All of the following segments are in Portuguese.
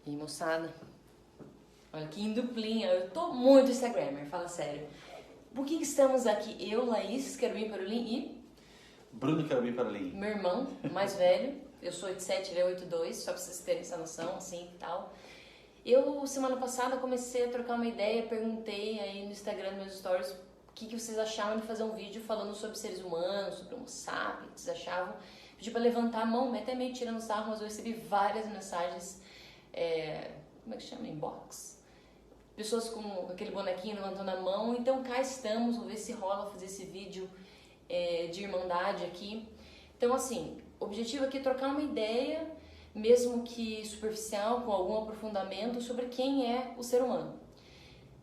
E moçada, olha que em duplinha, eu tô muito Instagrammer, fala sério. Por que estamos aqui? Eu, Laís Querubim Parolim e Bruno Querubim Parolim. meu irmão mais velho. Eu sou 87, ele é 82, só pra vocês terem essa noção, assim e tal. Eu, semana passada, comecei a trocar uma ideia, perguntei aí no Instagram, nos meus stories, o que vocês achavam de fazer um vídeo falando sobre seres humanos, sobre homo sapiens, vocês achavam? Pedi pra levantar a mão, até meio tirando sarro, mas eu recebi várias mensagens, como é que chama? Inbox? Pessoas com aquele bonequinho levantando a mão, então cá estamos, vou ver se rola fazer esse vídeo de irmandade aqui. Então assim, o objetivo aqui é trocar uma ideia, mesmo que superficial, com algum aprofundamento sobre quem é o ser humano.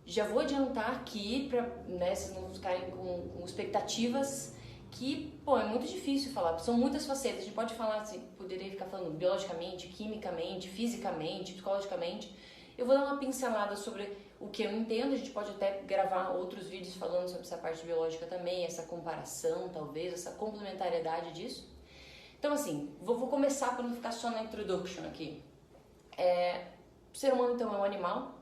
Já vou adiantar aqui, para vocês não ficarem com expectativas, que é muito difícil falar, são muitas facetas. A gente pode falar, assim, poderia ficar falando biologicamente, quimicamente, fisicamente, psicologicamente. Eu vou dar uma pincelada sobre o que eu entendo, a gente pode até gravar outros vídeos falando sobre essa parte biológica também, essa comparação, talvez, essa complementariedade disso. Então, assim, vou começar para não ficar só na introduction aqui. O ser humano, então, é um animal,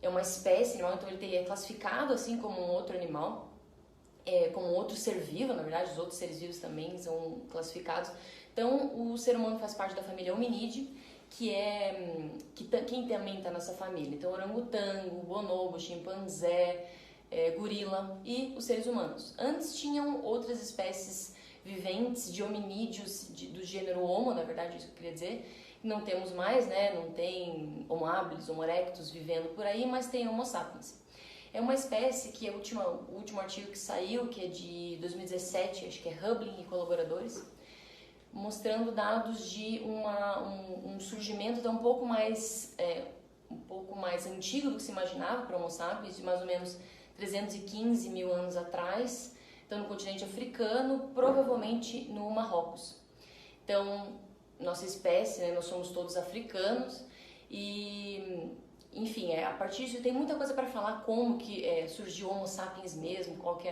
é uma espécie animal, então ele é classificado assim como um outro animal, como um outro ser vivo, na verdade, os outros seres vivos também são classificados. Então, o ser humano faz parte da família Hominídeo, quem também está nessa família. Então, orangotango, bonobo, chimpanzé, gorila e os seres humanos. Antes tinham outras espécies viventes de hominídeos do gênero Homo, na verdade, isso que eu queria dizer. Não temos mais, né? Não tem Homo habilis, Homo erectus vivendo por aí, mas tem Homo sapiens. É uma espécie que o último artigo que saiu, que é de 2017, acho que é Hublin e colaboradores, mostrando dados de um surgimento um pouco mais antigo do que se imaginava para Homo sapiens, de mais ou menos 315 mil anos atrás, então no continente africano, provavelmente no Marrocos. Então, nossa espécie, né, nós somos todos africanos e, enfim, a partir disso tem muita coisa para falar, como que surgiu o Homo sapiens mesmo, qual que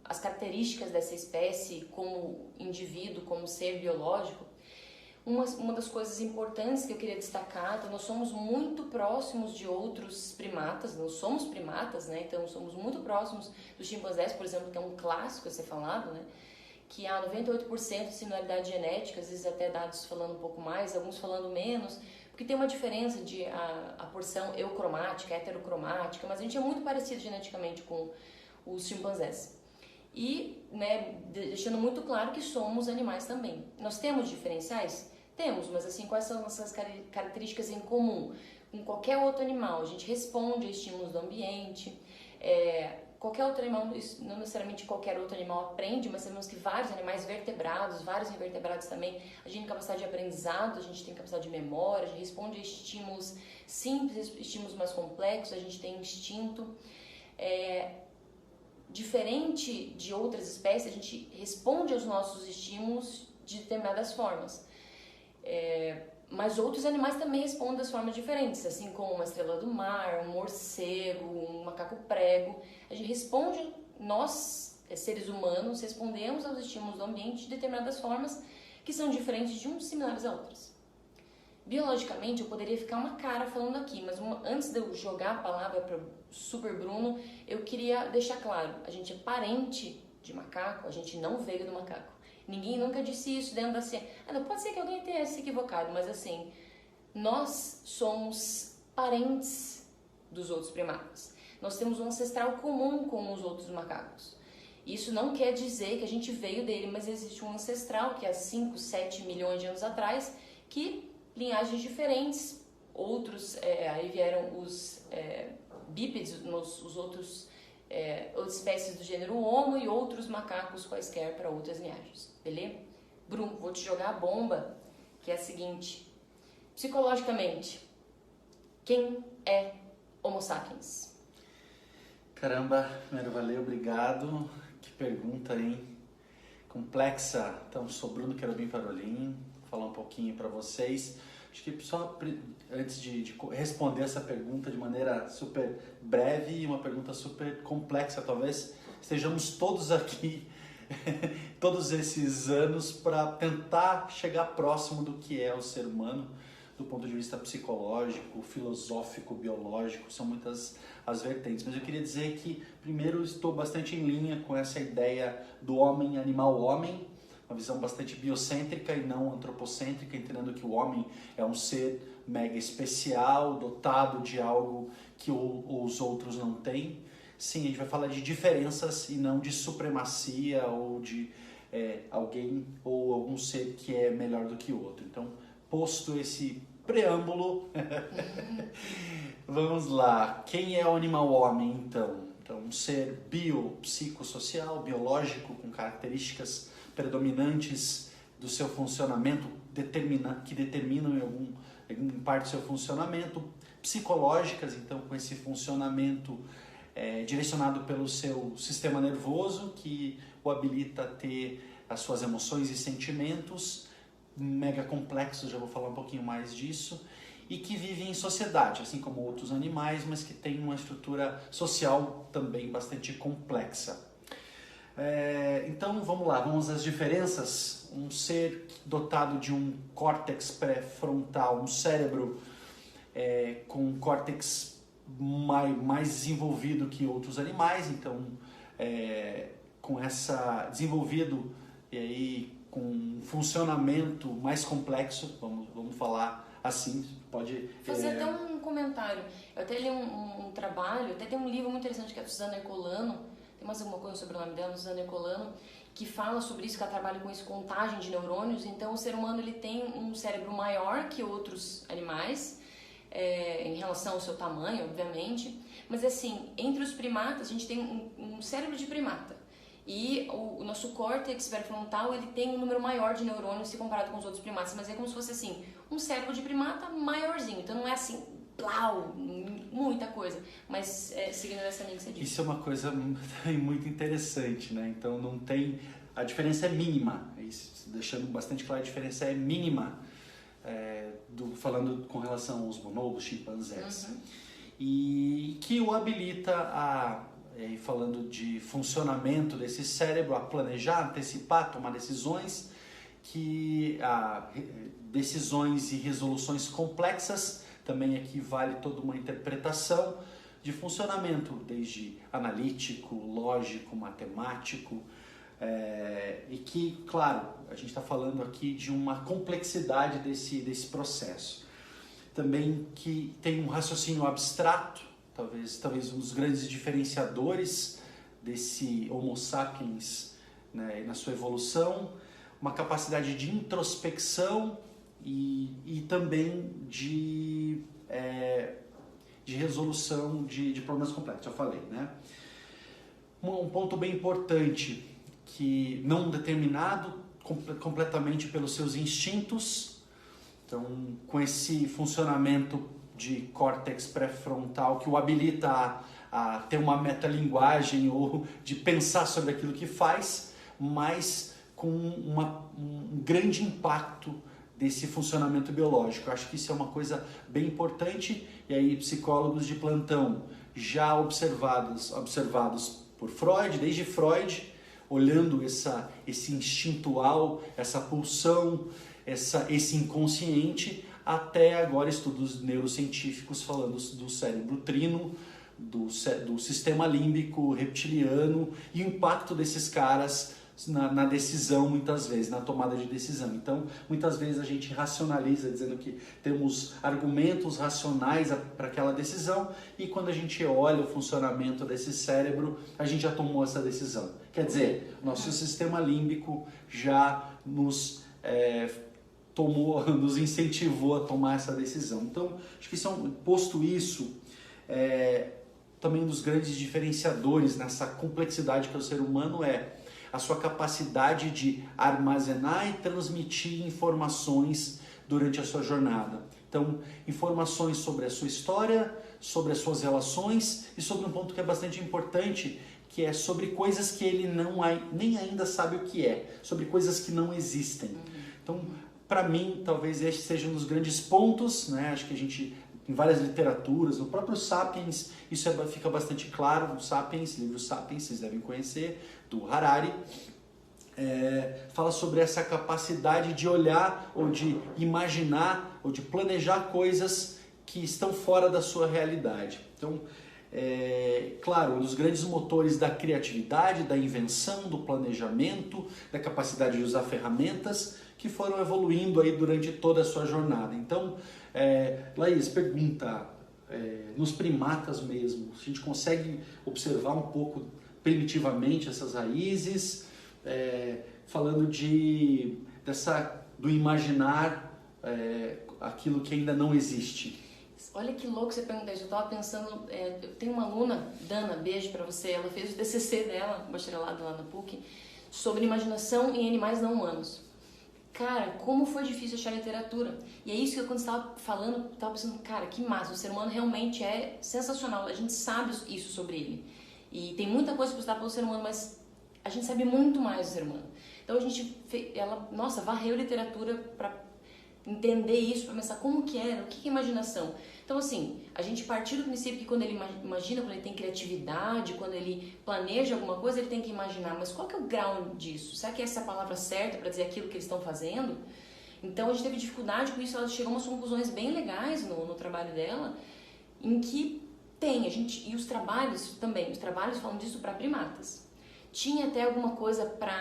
as características dessa espécie como indivíduo, como ser biológico. Uma das coisas importantes que eu queria destacar, então nós somos muito próximos de outros primatas, nós somos primatas, né? Então somos muito próximos dos chimpanzés, por exemplo, que é um clássico a ser falado, né? Que há 98% de similaridade genética, às vezes até dados falando um pouco mais, alguns falando menos, porque tem uma diferença de a porção eucromática, heterocromática, mas a gente é muito parecido geneticamente com os chimpanzés. E, né, deixando muito claro que somos animais também. Nós temos diferenciais? Temos, mas assim, quais são essas características em comum? Com qualquer outro animal, a gente responde a estímulos do ambiente, qualquer outro animal, não necessariamente qualquer outro animal aprende, mas sabemos que vários animais vertebrados, vários invertebrados também, a gente tem capacidade de aprendizado, a gente tem capacidade de memória, a gente responde a estímulos simples, estímulos mais complexos, a gente tem instinto. Diferente de outras espécies, a gente responde aos nossos estímulos de determinadas formas. Mas outros animais também respondem das formas diferentes, assim como uma estrela do mar, um morcego, um macaco prego. A gente responde, nós, seres humanos, respondemos aos estímulos do ambiente de determinadas formas que são diferentes de uns similares a outras. Biologicamente, eu poderia ficar uma cara falando aqui, mas antes de eu jogar a palavra para o Super Bruno, eu queria deixar claro, a gente é parente de macaco, a gente não veio do macaco. Ninguém nunca disse isso dentro da ciência. Não, pode ser que alguém tenha se equivocado, mas assim, nós somos parentes dos outros primatas. Nós temos um ancestral comum com os outros macacos. Isso não quer dizer que a gente veio dele, mas existe um ancestral que há 5, 7 milhões de anos atrás, que linhagens diferentes, outros, aí vieram os bípedes, os outras espécies do gênero Homo e outros macacos quaisquer para outras linhagens, beleza? Bruno, vou te jogar a bomba, que é a seguinte: psicologicamente, quem é Homo sapiens? Caramba, primeiro valeu, obrigado. Que pergunta, hein? Complexa. Então, sou Bruno Querubim Parolim, vou falar um pouquinho para vocês. Acho que só antes de responder essa pergunta de maneira super breve e uma pergunta super complexa, talvez estejamos todos aqui todos esses anos para tentar chegar próximo do que é o ser humano, do ponto de vista psicológico, filosófico, biológico, são muitas as vertentes. Mas eu queria dizer que, primeiro, estou bastante em linha com essa ideia do homem, animal, homem, uma visão bastante biocêntrica e não antropocêntrica, entendendo que o homem é um ser mega especial, dotado de algo que os outros não têm. Sim, a gente vai falar de diferenças e não de supremacia ou de alguém ou algum ser que é melhor do que o outro. Então, posto esse preâmbulo, vamos lá. Quem é o animal homem, então? Então, um ser biopsicossocial, biológico, com características predominantes do seu funcionamento, que determinam em parte do seu funcionamento, psicológicas, então, com esse funcionamento direcionado pelo seu sistema nervoso, que o habilita a ter as suas emoções e sentimentos mega complexos, já vou falar um pouquinho mais disso, e que vive em sociedade, assim como outros animais, mas que tem uma estrutura social também bastante complexa. Então vamos lá, vamos às diferenças. Um ser dotado de um córtex pré-frontal, um cérebro com um córtex mais desenvolvido que outros animais, então com essa desenvolvido e aí com um funcionamento mais complexo, vamos falar assim, pode fazer até um comentário. Eu até li um trabalho, até tem um livro muito interessante que é a Suzana Ecolano, tem mais alguma coisa sobre o nome dela, Suzana Ecolano, que fala sobre isso, que ela trabalha com isso, contagem de neurônios. Então o ser humano ele tem um cérebro maior que outros animais, em relação ao seu tamanho, obviamente, mas assim, entre os primatas a gente tem um cérebro de primata e o nosso córtex pré-frontal ele tem um número maior de neurônios se comparado com os outros primatas, mas é como se fosse assim, um cérebro de primata maiorzinho, então não é assim, plau, muita coisa, mas seguindo essa linha que você disse. Isso é uma coisa muito interessante, né? Então não tem, a diferença é mínima, deixando bastante claro, a diferença é mínima. Falando com relação aos bonobos, chimpanzés, e que o habilita falando de funcionamento desse cérebro, a planejar, antecipar, tomar decisões, decisões e resoluções complexas, também aqui vale toda uma interpretação de funcionamento, desde analítico, lógico, matemático, e que, claro, a gente está falando aqui de uma complexidade desse processo. Também que tem um raciocínio abstrato, talvez um dos grandes diferenciadores desse Homo sapiens, né, na sua evolução, uma capacidade de introspecção e também de resolução de problemas complexos, eu falei, né? Um ponto bem importante, que não determinado completamente pelos seus instintos, então com esse funcionamento de córtex pré-frontal que o habilita a ter uma metalinguagem ou de pensar sobre aquilo que faz, mas com um grande impacto desse funcionamento biológico. Eu acho que isso é uma coisa bem importante, e aí psicólogos de plantão já observados por Freud, desde Freud, olhando esse instintual, essa pulsão, esse inconsciente, até agora estudos neurocientíficos falando do cérebro trino, do sistema límbico reptiliano e o impacto desses caras na decisão, muitas vezes, na tomada de decisão. Então, muitas vezes a gente racionaliza, dizendo que temos argumentos racionais para aquela decisão, e quando a gente olha o funcionamento desse cérebro, a gente já tomou essa decisão. Quer dizer, nosso sistema límbico já nos incentivou a tomar essa decisão. Então, acho que posto isso, também um dos grandes diferenciadores nessa complexidade que é o ser humano a sua capacidade de armazenar e transmitir informações durante a sua jornada. Então, informações sobre a sua história, sobre as suas relações e sobre um ponto que é bastante importante, que é sobre coisas que ele nem ainda sabe o que é, sobre coisas que não existem. Então, para mim, talvez este seja um dos grandes pontos, né? Acho que a gente, em várias literaturas, no próprio Sapiens, isso fica bastante claro. O Sapiens, livro Sapiens, vocês devem conhecer, do Harari, fala sobre essa capacidade de olhar ou de imaginar ou de planejar coisas que estão fora da sua realidade. Então, claro, um dos grandes motores da criatividade, da invenção, do planejamento, da capacidade de usar ferramentas que foram evoluindo aí durante toda a sua jornada. Então, Laís, pergunta, nos primatas mesmo, a gente consegue observar um pouco primitivamente essas raízes, falando do imaginar aquilo que ainda não existe. Olha que louco você perguntar isso. Eu estava pensando, eu tenho uma aluna, Dana, beijo pra você, ela fez o TCC dela, bacharelado lá na PUC, sobre imaginação em animais não humanos. Cara, como foi difícil achar literatura. E é isso que eu, quando estava falando, estava pensando, cara, que massa, o ser humano realmente é sensacional, a gente sabe isso sobre ele. E tem muita coisa para estudar pelo ser humano, mas a gente sabe muito mais do ser humano. Então a gente, varreu literatura para entender isso, para pensar como que era, o que é imaginação. Então assim, a gente partiu do princípio que quando ele imagina, quando ele tem criatividade, quando ele planeja alguma coisa, ele tem que imaginar. Mas qual que é o grau disso? Será que essa é a palavra certa para dizer aquilo que eles estão fazendo? Então a gente teve dificuldade com isso, ela chegou a umas conclusões bem legais no trabalho dela, em que e os trabalhos falam disso para primatas. Tinha até alguma coisa para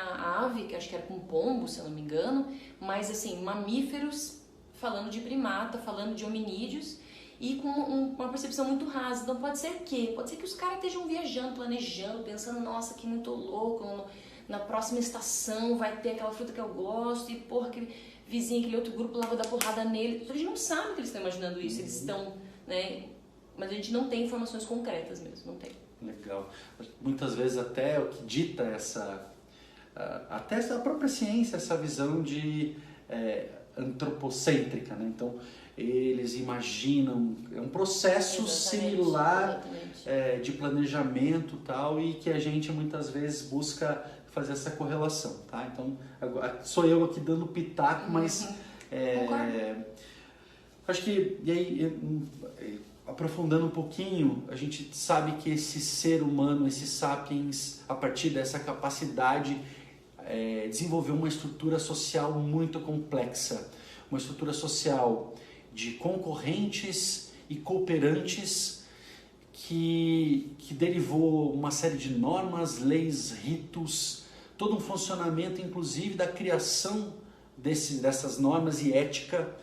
ave, que acho que era com pombo, se eu não me engano, mas assim, mamíferos falando de primata, falando de hominídeos e com uma percepção muito rasa. Então pode ser que os caras estejam viajando, planejando, pensando, nossa, que muito louco, na próxima estação vai ter aquela fruta que eu gosto e porra, aquele vizinho, aquele outro grupo lá vai dar porrada nele. A gente não sabe que eles estão imaginando isso, eles estão, né? Mas a gente não tem informações concretas mesmo, não tem. Legal. Muitas vezes até o que dita até a própria ciência, essa visão de antropocêntrica, né? Então, eles imaginam, é um processo similar de planejamento tal, e que a gente muitas vezes busca fazer essa correlação, tá? Então, sou eu aqui dando pitaco, mas acho que, e aí, aprofundando um pouquinho, a gente sabe que esse ser humano, esse sapiens, a partir dessa capacidade, desenvolveu uma estrutura social muito complexa, uma estrutura social de concorrentes e cooperantes que derivou uma série de normas, leis, ritos, todo um funcionamento, inclusive da criação dessas normas e ética,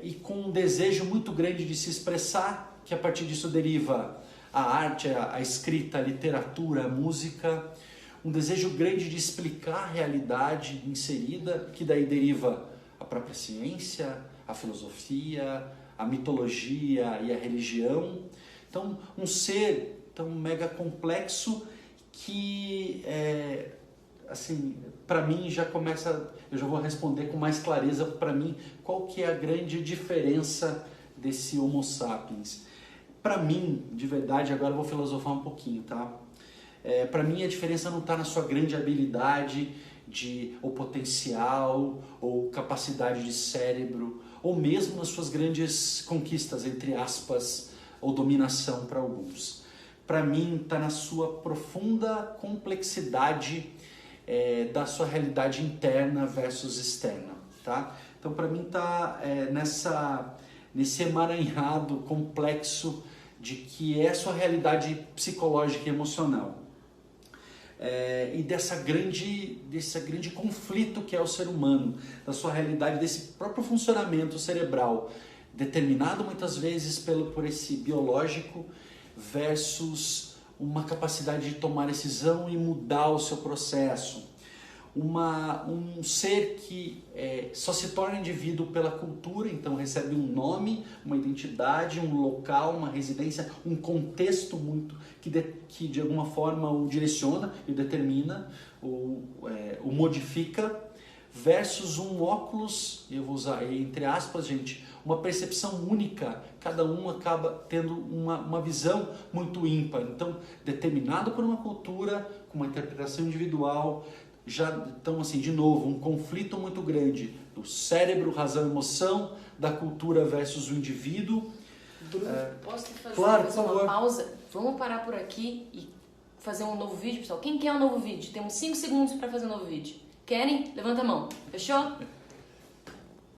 e com um desejo muito grande de se expressar, que a partir disso deriva a arte, a escrita, a literatura, a música, um desejo grande de explicar a realidade inserida, que daí deriva a própria ciência, a filosofia, a mitologia e a religião. Então, um ser tão mega complexo que, assim, para mim já começa, eu já vou responder com mais clareza para mim qual que é a grande diferença desse Homo sapiens. Para mim, de verdade, agora eu vou filosofar um pouquinho, tá? Para mim a diferença não está na sua grande habilidade ou potencial, ou capacidade de cérebro, ou mesmo nas suas grandes conquistas, entre aspas, ou dominação para alguns. Para mim está na sua profunda complexidade da sua realidade interna versus externa, tá? Então para mim está nesse emaranhado complexo de que é a sua realidade psicológica e emocional. E desse grande conflito que é o ser humano, da sua realidade, desse próprio funcionamento cerebral, determinado muitas vezes por esse biológico versus uma capacidade de tomar decisão e mudar o seu processo. Um ser que só se torna indivíduo pela cultura, então recebe um nome, uma identidade, um local, uma residência, um contexto muito que de alguma forma o direciona e o determina, o modifica, versus um óculos, eu vou usar aí entre aspas, gente, uma percepção única, cada um acaba tendo uma visão muito ímpar, então determinado por uma cultura, com uma interpretação individual. Então, assim, de novo, um conflito muito grande do cérebro, razão e emoção, da cultura versus o indivíduo. Bruno, posso fazer uma pausa? Vamos parar por aqui e fazer um novo vídeo, pessoal? Quem quer um novo vídeo? Temos 5 segundos para fazer um novo vídeo. Querem? Levanta a mão. Fechou?